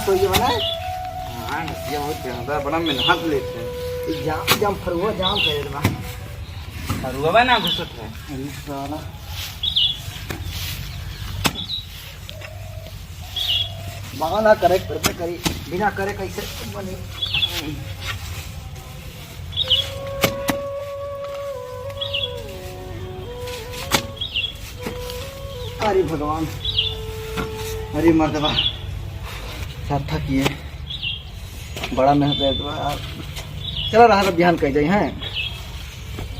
सोई बना हाँ ये बहुत ज्यादा बड़ा मेहनत लेते हैं। जाम जाम फरुआ जाम फेर बा फरुआ ना घुसत है। अरे साला बगाना करे करबे करी बिना करे कैसे बनी। अरे भगवान अरे मर्दबा सब थकिए बड़ा मेहनत है तो यार। चला रहा तो ध्यान कह जाए हैं।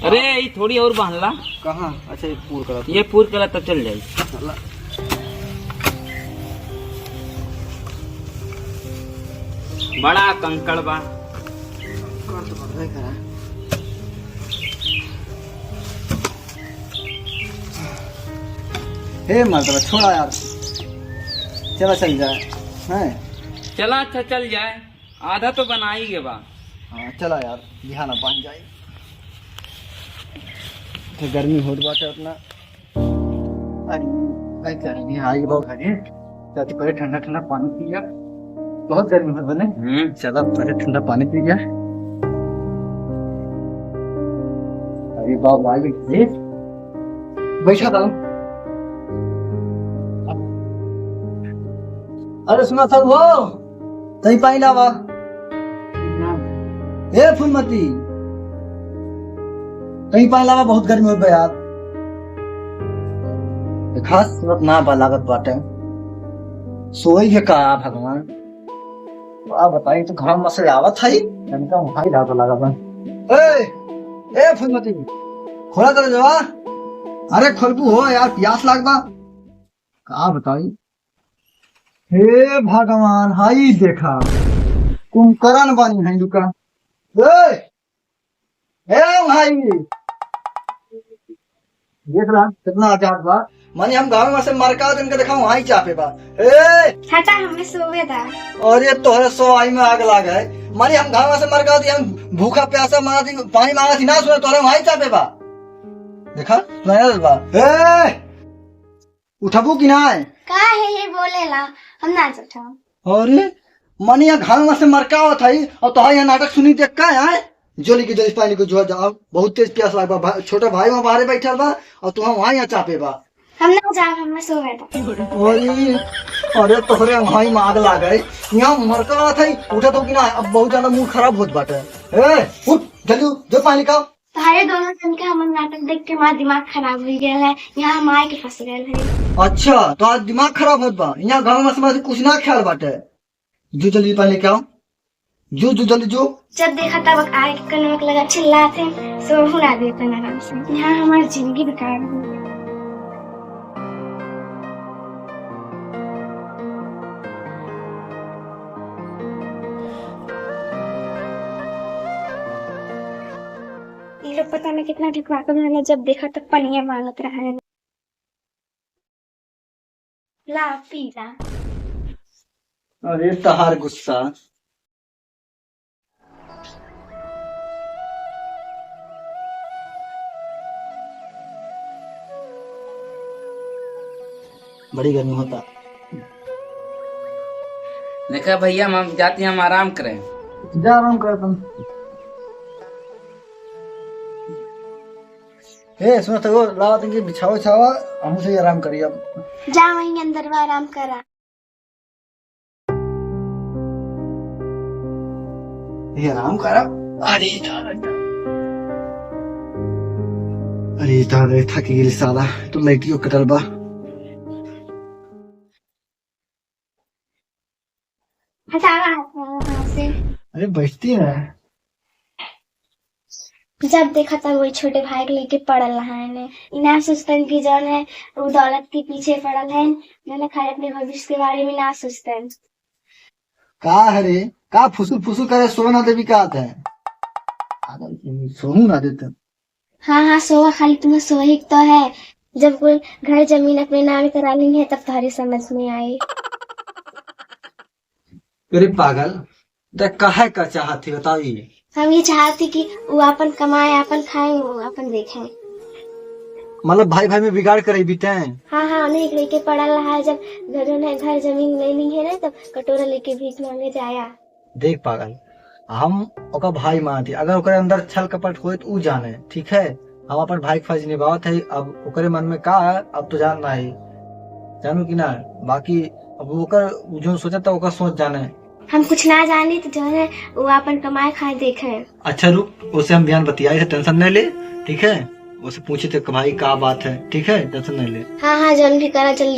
अरे ये थोड़ी और बांधला। कहाँ अच्छा ये पूर करा ये पूर करा तब चल जाए। चला बड़ा कंकड़ बा। कर तो बढ़ करा हे मर्दबा छोड़ा यार चला चल जाए हैं। चला अच्छा चल जाए आधा तो बना ही गए बा। हाँ चला यार ध्यान बन जाए तो गर्मी होत बाटे अपना। अरे गर्मी आई बहुत है तो पहले ठंडा ठंडा पानी पी जा। बहुत गर्मी होत बने चला पहले ठंडा पानी पी जा। अरे बाप भाई बैठा था। अरे सुना सब हो तही पानी लावा। ए फुलमती कहीं पानी लावा बहुत गर्मी हो गई यार। खास सूरत ना बा लागत बाटे सोई है का भगवान। आप बताइए तो घर में से आवत है इनका भाई ढाका लगा बा। ए फुलमती खोला कर जवा। अरे खोलबू हो यार प्यास लाग बा का बताई। हे भगवान हाई देखा कुंकरण बनी है दुका। ए भाई देख रहा कितना आजाद बा। माने हम गाँव में से मरका दिन के देखा वहाँ ही चापे बा। ए चाचा हमें सोवे था। अरे तोहरे सोवाई में आग लाग है। माने हम गाँव में से मरका दी हम भूखा प्यासा मांगा थी पानी मांगा थी ना सुने तोहरे वहाँ ही चापे बा। देखा नहीं बा। ए उठबू कि ना का है ये बोलेला हम ना उठाओ। अरे माने यहाँ गाँव में से मरका होत है और तोहर यहाँ नाटक सुनी देख का है। जोली की जोली पानी को जो जाओ बहुत तेज प्यास लाग बा। छोटा भाई वहाँ बाहर बैठल बा और तू वहाँ यहाँ चापे बा। हम ना जाओ हमें सोवे था। अरे तोहरे वहाँ ही आग लाग है यहाँ मरका था उठा तो कि ना अब बहुत ज्यादा मूड खराब होत बाटे। ए उठ जल्दी जो पानी का। तुम्हारे दोनों जन के हम नाटक देख के हमारा दिमाग खराब हो गया है। यहाँ हम आए के फंस गए हैं। अच्छा तो आज दिमाग खराब होत बा यहाँ गाँव में समझ कुछ ना ख्याल बाटे। जो जल्दी पानी क्या जो जल्दी जो। जब देखा तब आए के कनमक लगा चिल्लाते सो हुला देते आराम से। यहाँ हमारी जिंदगी बेकार हो गई। ये लोग पता नहीं कितना ढकवा कर जब देखा तब पनिया मांगत रहा है। ला पीला। अरे तहार गुस्सा बड़ी गर्मी होता। देखा भैया हम जाते हैं हम आराम करें। जा आराम कर तुम। ए सुनो तो लावा तुम बिछाओ छावा हम से आराम करिए अब। जा वहीं अंदर वो आराम करा। ये आराम करा। अरे तारे थकी गेली साला तो लड़कियों कटल बा। हटावा हाथ से। अरे बैठती है जब देखा तब वही छोटे भाई के लेके पड़ल रहा है। इना सोचतन की जौन है वो दौलत के पीछे पड़ल है। मैंने खाली अपने भविष्य के बारे में ना सोचतन। का हरे का फुसुल फुसुल करे सोना देवी का आता है सोहू ना देते। हाँ सोवा खाली तुम्हें सोही तो है। जब कोई घर जमीन अपने नाम करा ली है तब तुम्हारी समझ में आई। अरे पागल देख काहे का चाहती बताइए। हम ये चाहती कि वो अपन कमाए अपन खाए वो अपन देखें। मतलब भाई भाई में बिगाड़ कर बीते हैं। हाँ हाँ, उन्हें लेके पड़ा रहा है, जब घर जमीन लेनी है ना, तब कटोरा लेके भीख मांगे जाया। देख पागल, हम ओका भाई मानती, अगर ओकरे अंदर छल कपट होए तो ऊ जाने, ठीक है। हम अपन भाई के फर्ज निभावत है, अब ओकरे मन में का है अब तो जानना है, जानू कि ना। बाकी अब ओकर जो सोचा था ओकर सोच जाने। हम कुछ ना जाने तो जो है वो अपन कमाए खाए देखे। अच्छा रुक, उसे हम बयान बतियाई से टेंशन नहीं ले, ठीक है। उसे पूछे थे भाई का बात है, ठीक है, टेंशन नहीं ले। हाँ हाँ, जल्दी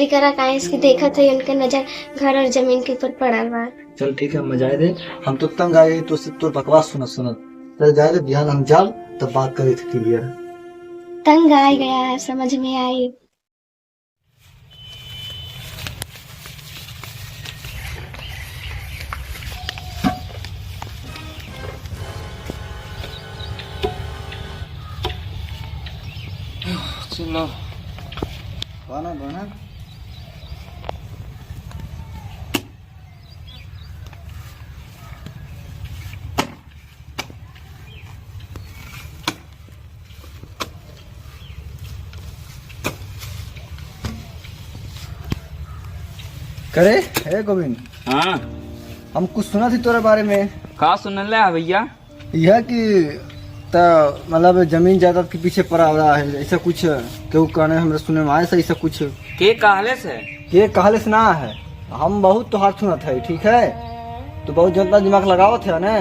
करा काहे इसकी देखा था उनके नजर घर और जमीन के ऊपर पड़ल बा। चल ठीक है, मजा दे, हम तो तंग आए तो तो बकवास सुनत। चल जाए दे, बिहान हम जाल तब बात करे थे क्लियर। तंग आ गया है, समझ में आई। चलो बना बना करे हे गोविंद। हाँ, हम कुछ सुना थी तोरे बारे में। का सुनल है भैया? यह कि मतलब जमीन जायदाद के पीछे पड़ा हुआ है, ऐसा कुछ क्यों कहने हमारे सुने में आया से, ऐसा कुछ के कहले से? ये कहले से ना है, हम बहुत तो हाथ सुनत है, ठीक है। तो बहुत जितना दिमाग लगावत है ना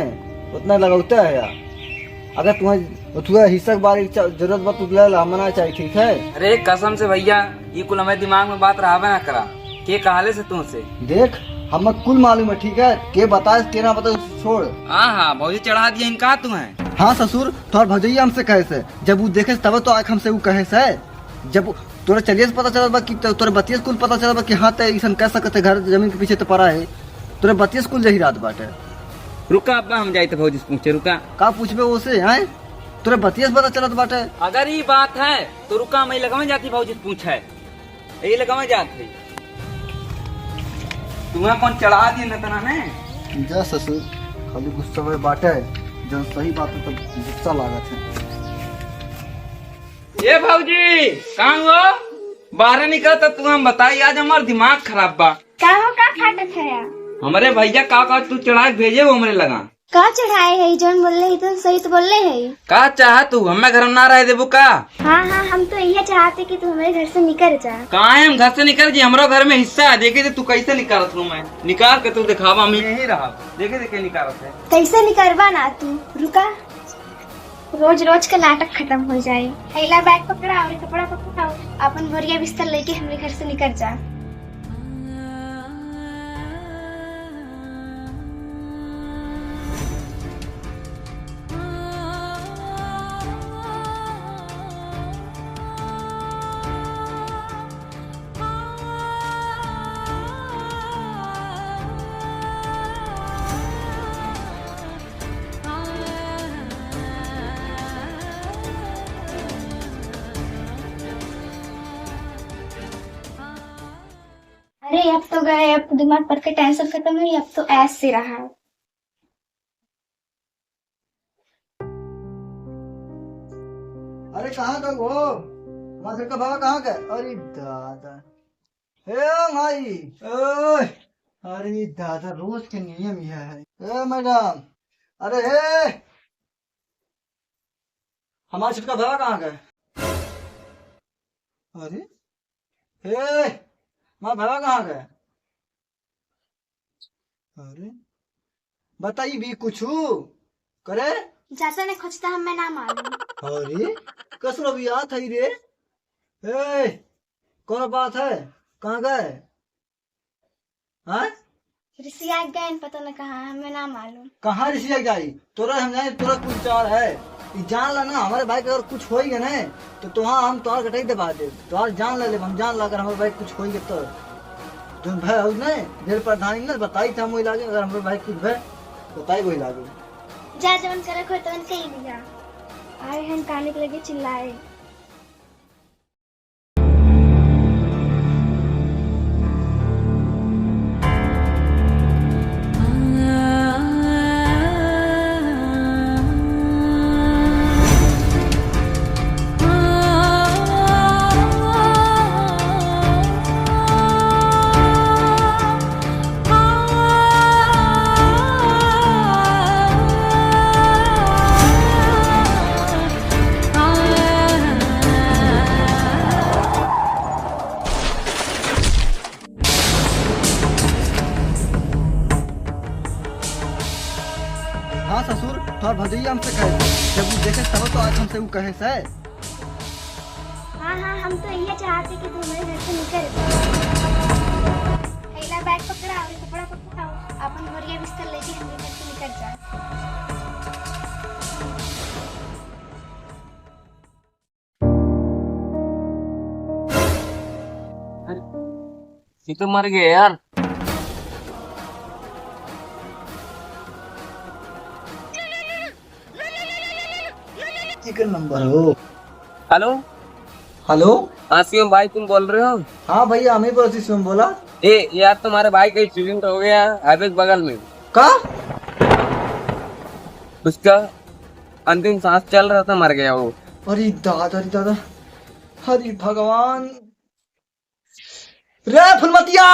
उतना लगाते है यार। अगर तुम्हें हिस्सा के बारे जरूरत बात तो ले ला, मना चाहिए, ठीक है। अरे कसम से भैया, ये कुल हमारे दिमाग में बात रहा ना करा। के कहले से तुमसे? देख हमें कुल मालूम है, ठीक है। के बताए के ना बताए छोड़। हाँ हाँ, भौजी चढ़ा दिया इनका तुम्हें। हाँ ससुर, तुम्हार भौजैया हमसे कहे से, जब वो देखे तब तो आख हमसे वो कहे से। जब तोरा चलिए से पता चला बा कि तोरे बतिया कुल पता चला बा कि हाँ ते ऐसा कह सकते घर जमीन के पीछे तो पड़ा है, तोरे बतिया कुल जही रात बाटे। रुका अब्बा, हम जाए तो भौजी से पूछे। रुका का पूछबे उसे हैं, तोरे बतिया पता चलत बाटे। अगर ये बात है तो रुका, मैं लगा में जाती भौजी से पूछा है, यही लगा में जाती। तुम्हें कौन चढ़ा दिया तना ने? जा ससुर, खाली गुस्सा में बाटे, जब सही बात है तब गुस्सा लागत है। ये भौजी कहाँ हो? बाहर निकल तो तुम बताई, आज हमारा दिमाग खराब बा। का हो, का फाटत है यार? हमारे भैया का तू चढ़ा के भेजे वो हमरे लगा। का चढ़ाए है जोन बोल रहे तो सही तो बोल रहे है। का चाह तू हमें घर में ना रह देबू का? हाँ हाँ, हम तो यही चाहते कि तू हमारे घर से निकल जा। कहा है हम घर से निकल जी? हमारा घर में हिस्सा है, देखे थे तू कैसे निकालत हूँ मैं। निकाल के तू दिखावा, मैं यही रहा, देखे देखे निकालत है। कैसे निकलवा ना तू, रुका, रोज रोज का नाटक खत्म हो जाए। पहला बैग पकड़ा और कपड़ा पकड़ा, अपन बोरिया बिस्तर लेके हमारे घर से निकल जा। अरे अब तो गए, अब तो दिमाग पर के टेंशन खत्म हुई, अब तो ऐस से रहा। अरे कहाँ का वो हमारे का बाबा कहाँ का? अरे दादा, हे भाई, ओए, अरे दादा, रोज के नियम यह है। ए मैडम, अरे हे, हमारा छुटका बाबा कहाँ का? अरे हे, हमारा बाबा कहाँ का? अरे बताइए भी कुछ करे। जैसा ने खोजता हम, मैं ना मालूम। अरे कसरो भी याद है रे। ए, कौन बात है, कहाँ गए? हाँ, ऋषिया गए, पता न कहाँ, हमें ना मालूम। कहाँ ऋषिया जाई? तोरा हम जाने, तोरा कुछ चार है, जान ला ना। हमारे भाई का अगर कुछ होएगा ना तो तुहां हम तोहार कटाई दबा दे, तोहार जान ले, हम जान ला। अगर हमारे भाई कुछ होएगा तो तुम भाई हो ना जेल प्रधान ना बताई था, वही लागे। अगर हमारे भाई कुछ भाई बताई वही लागे। जा जवन करे खोई तवन कहीं नहीं जा। आए हम काने के लगे चिल्लाए। हाँ ससुर, तोहर भजैया हमसे कहे थे। जब वो देखे तब तो आज हमसे वो कहे से। हाँ हाँ, हम तो ये चाहते कि तू मेरे घर से निकल जा। पहला बैग पकड़ा और कपड़ा पकड़ा, अपन बोरिया बिस्तर लेके हम घर से निकल जा। ये तो मर गए यार। चिकन नंबर हो। हेलो, हेलो, हाँ शिवम भाई तुम बोल रहे हो? हाँ भैया, हम ही पड़ोसी से बोला। ए यार तुम्हारे भाई का एक्सीडेंट हो गया हाईवे के बगल में। का? उसका अंतिम सांस चल रहा था, मर गया वो। अरे दादा, अरे दादा, हरि भगवान। रे फुलमतिया,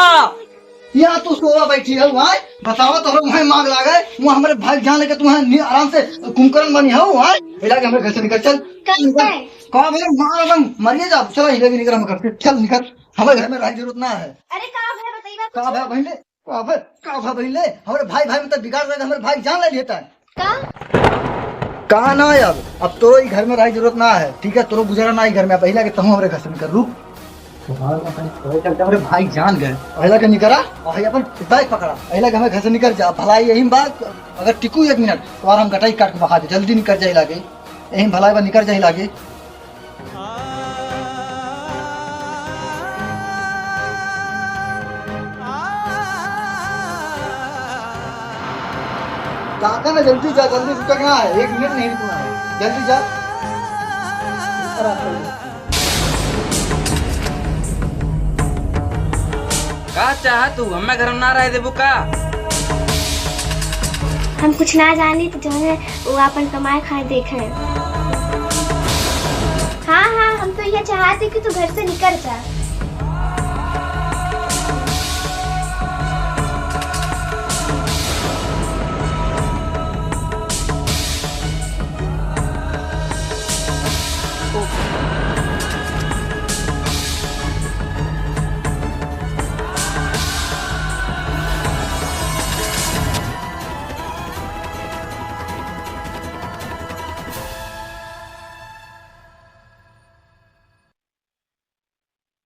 यहाँ तू सोवा बैठी है वहाँ, बताओ तो वहाँ मांग लागे, वहाँ हमारे भाई जान लेके तू आराम से कुंभकर्ण बनी है वहाँ। इलाके हमारे घर से निकल, चल कहा भैया, मार मरिए जा, चलो इधर भी निकल, हम करते चल निकल, हमारे घर में रहने की जरूरत ना है। अरे कहाँ है बताइए। कहा भाई बहन ले, कहा बहन ले, हमारे भाई भाई में तो बिगाड़ रहे, हमारे भाई जान ले लेता है। कहा ना अब तो ही घर में रहने की जरूरत ना है, ठीक है? तो गुजारा ना ही घर में, पहला के तुम हमारे घर से निकल, रुक। हमारे भाई जान गए, पहला के निकला और अपन बैग पकड़ा, पहला के हमें घर से निकल जा। भलाई यही बात, अगर टिकू 1 मिनट तो हम कटाई काट के बहा दे, जल्दी निकल जाए लागे, यही भलाई बात निकल जाए लागे। काका ना जल्दी जा, जल्दी रुकना है, 1 मिनट नहीं रुकना है, जल्दी जा। का चाह तू हमें घर में ना रह देबू का? हम कुछ ना जाने तो जो है वो अपन कमाए खाए देखे। हाँ हाँ, हम तो ये चाहते कि तू घर से निकल जा।